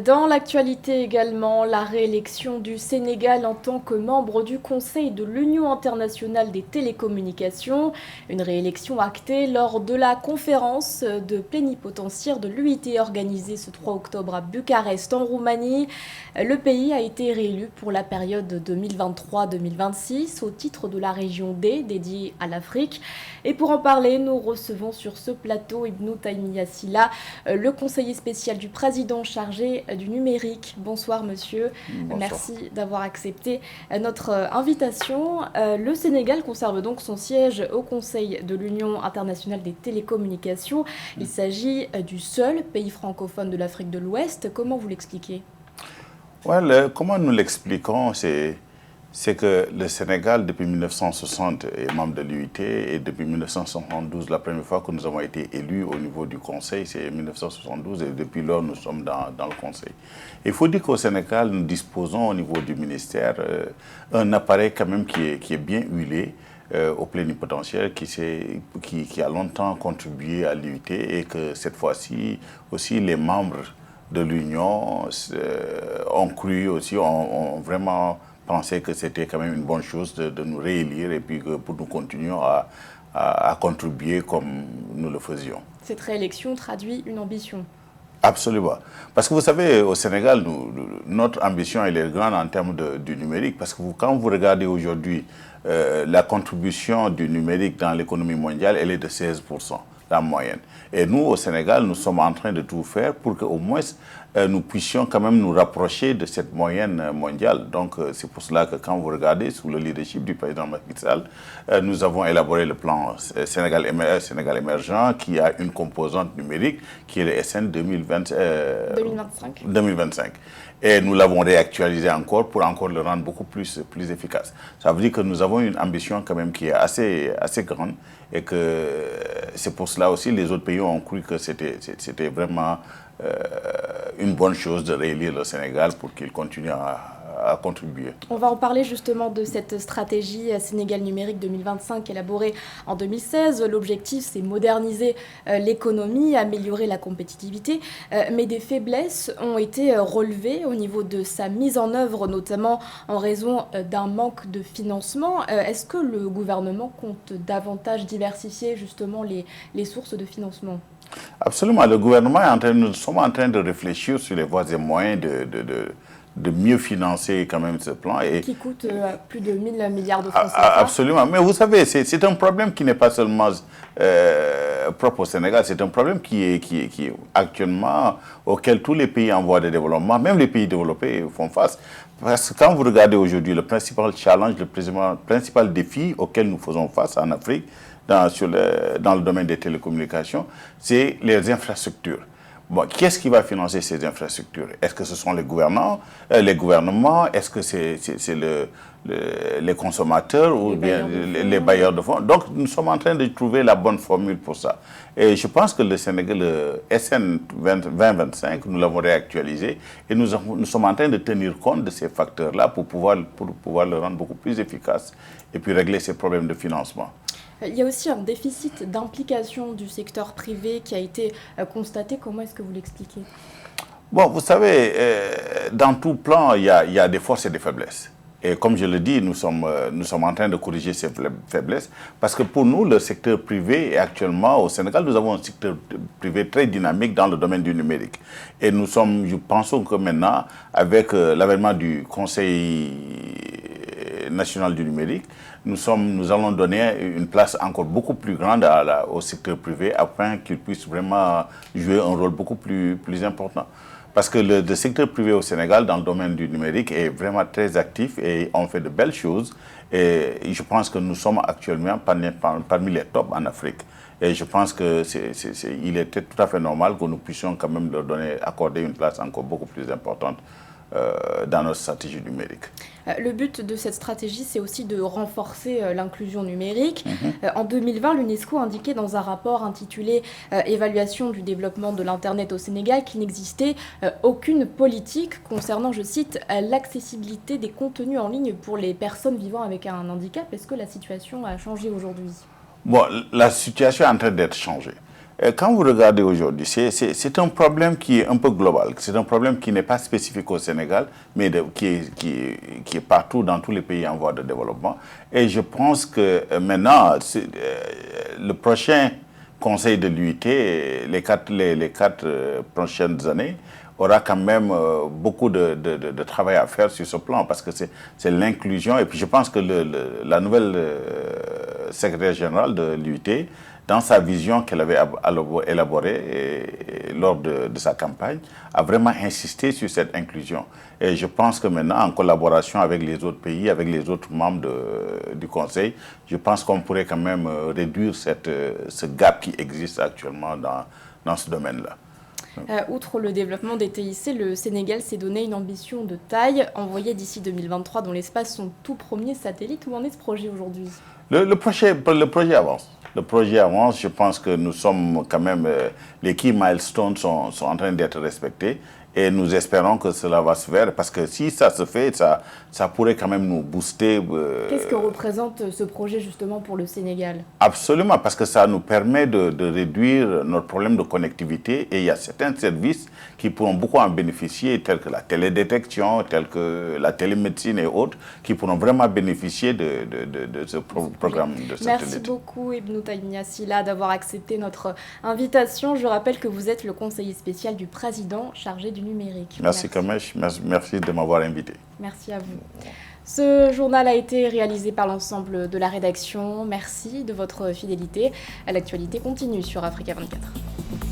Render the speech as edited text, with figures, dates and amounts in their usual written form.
Dans l'actualité également, la réélection du Sénégal en tant que membre du Conseil de l'Union internationale des télécommunications. Une réélection actée lors de la conférence de plénipotentiaires de l'UIT organisée ce 3 octobre à Bucarest en Roumanie. Le pays a été réélu pour la période 2023-2026 au titre de la région D dédiée à l'Afrique. Et pour en parler, nous recevons sur ce plateau Ibnou Taimi Yassila, le conseiller spécial du président chargé du numérique. Bonsoir monsieur, Bonsoir. merci d'avoir accepté notre invitation. Le Sénégal conserve donc son siège au Conseil de l'Union internationale des télécommunications. Il s'agit du seul pays francophone de l'Afrique de l'Ouest. Comment vous l'expliquez? Comment nous l'expliquons, c'est que le Sénégal, depuis 1960, est membre de l'UIT et depuis 1972, la première fois que nous avons été élus au niveau du Conseil, c'est 1972 et depuis lors, nous sommes dans le Conseil. Il faut dire qu'au Sénégal, nous disposons au niveau du ministère un appareil quand même qui est bien huilé au plénipotentiaire qui a longtemps contribué à l'UIT et que cette fois-ci aussi les membres de l'Union ont cru aussi, ont vraiment pensé que c'était quand même une bonne chose de nous réélire et puis que pour nous continuer à contribuer comme nous le faisions. Cette réélection traduit une ambition. Absolument. Parce que vous savez, au Sénégal, notre ambition elle est grande en termes du numérique. Parce que quand vous regardez aujourd'hui la contribution du numérique dans l'économie mondiale, elle est de 16%, la moyenne. Et nous, au Sénégal, nous sommes en train de tout faire pour qu'au moins nous puissions quand même nous rapprocher de cette moyenne mondiale. Donc c'est pour cela que quand vous regardez sous le leadership du président Macky Sall, nous avons élaboré le plan Sénégal émergent qui a une composante numérique qui est le SN 2025. Et nous l'avons réactualisé encore pour encore le rendre beaucoup plus efficace. Ça veut dire que nous avons une ambition quand même qui est assez grande et que c'est pour cela aussi les autres pays ont cru que c'était vraiment une bonne chose de réélire le Sénégal pour qu'il continue à contribuer. On va en parler justement de cette stratégie Sénégal numérique 2025 élaborée en 2016. L'objectif, c'est moderniser l'économie, améliorer la compétitivité, mais des faiblesses ont été relevées au niveau de sa mise en œuvre, notamment en raison d'un manque de financement. Est-ce que le gouvernement compte davantage diversifier justement les sources de financement? Absolument. Le gouvernement nous sommes en train de réfléchir sur les voies et moyens de mieux financer quand même ce plan. Qui coûte plus de 1000 milliards de francs CFA. Absolument. Mais vous savez, c'est un problème qui n'est pas seulement propre au Sénégal, c'est un problème qui est actuellement auquel tous les pays en voie de développement, même les pays développés, font face. Parce que quand vous regardez aujourd'hui le principal challenge, le principal défi auquel nous faisons face en Afrique, dans le domaine des télécommunications, c'est les infrastructures. Bon, qui est-ce qui va financer ces infrastructures? Est-ce que ce sont les gouvernements? Est-ce que c'est les consommateurs ou bien les bailleurs de fonds? Donc, nous sommes en train de trouver la bonne formule pour ça. Et je pense que le Sénégal, le SN 2025, nous l'avons réactualisé et nous sommes en train de tenir compte de ces facteurs-là pour pouvoir le rendre beaucoup plus efficace et puis régler ces problèmes de financement. Il y a aussi un déficit d'implication du secteur privé qui a été constaté. Comment est-ce que vous l'expliquez? Bon, vous savez, dans tout plan, il y a des forces et des faiblesses. Et comme je le dis, nous sommes en train de corriger ces faiblesses parce que pour nous, le secteur privé, est actuellement au Sénégal, nous avons un secteur privé très dynamique dans le domaine du numérique. Et nous pensons que maintenant, avec l'avènement du Conseil national du numérique, nous allons donner une place encore beaucoup plus grande au secteur privé afin qu'il puisse vraiment jouer un rôle beaucoup plus important. Parce que le secteur privé au Sénégal, dans le domaine du numérique, est vraiment très actif et on fait de belles choses. Et je pense que nous sommes actuellement parmi les tops en Afrique. Et je pense qu'il était tout à fait normal que nous puissions quand même leur accorder une place encore beaucoup plus importante dans notre stratégie numérique. Le but de cette stratégie, c'est aussi de renforcer l'inclusion numérique. En 2020, l'UNESCO indiquait dans un rapport intitulé « Évaluation du développement de l'Internet au Sénégal » qu'il n'existait aucune politique concernant, je cite, l'accessibilité des contenus en ligne pour les personnes vivant avec un handicap. Est-ce que la situation a changé aujourd'hui? Bon, la situation est en train d'être changée. Quand vous regardez aujourd'hui, c'est un problème qui est un peu global. C'est un problème qui n'est pas spécifique au Sénégal, mais qui est partout dans tous les pays en voie de développement. Et je pense que maintenant, le prochain Conseil de l'UIT, les quatre prochaines années, aura quand même beaucoup de travail à faire sur ce plan, parce que c'est l'inclusion. Et puis je pense que la nouvelle secrétaire générale de l'UIT, dans sa vision qu'elle avait élaborée lors de sa campagne, a vraiment insisté sur cette inclusion. Et je pense que maintenant, en collaboration avec les autres pays, avec les autres membres du Conseil, je pense qu'on pourrait quand même réduire ce gap qui existe actuellement dans ce domaine-là. Outre le développement des TIC, le Sénégal s'est donné une ambition de taille, envoyer d'ici 2023 dans l'espace son tout premier satellite. Où en est ce projet aujourd'hui ? Le projet avance. Le projet avance. Je pense que nous sommes quand même... les key milestones sont en train d'être respectés. Et nous espérons que cela va se faire, parce que si ça se fait, ça pourrait quand même nous booster. Qu'est-ce que représente ce projet justement pour le Sénégal ? Absolument, parce que ça nous permet de réduire notre problème de connectivité. Et il y a certains services qui pourront beaucoup en bénéficier, tels que la télédétection, tels que la télémédecine et autres, qui pourront vraiment bénéficier de ce programme de satellite. Merci beaucoup Ibnou Taïmia Sylla d'avoir accepté notre invitation. Je rappelle que vous êtes le conseiller spécial du président chargé du numérique. Merci Kamesh, merci de m'avoir invité. Merci à vous. Ce journal a été réalisé par l'ensemble de la rédaction. Merci de votre fidélité. L'actualité continue sur Africa 24.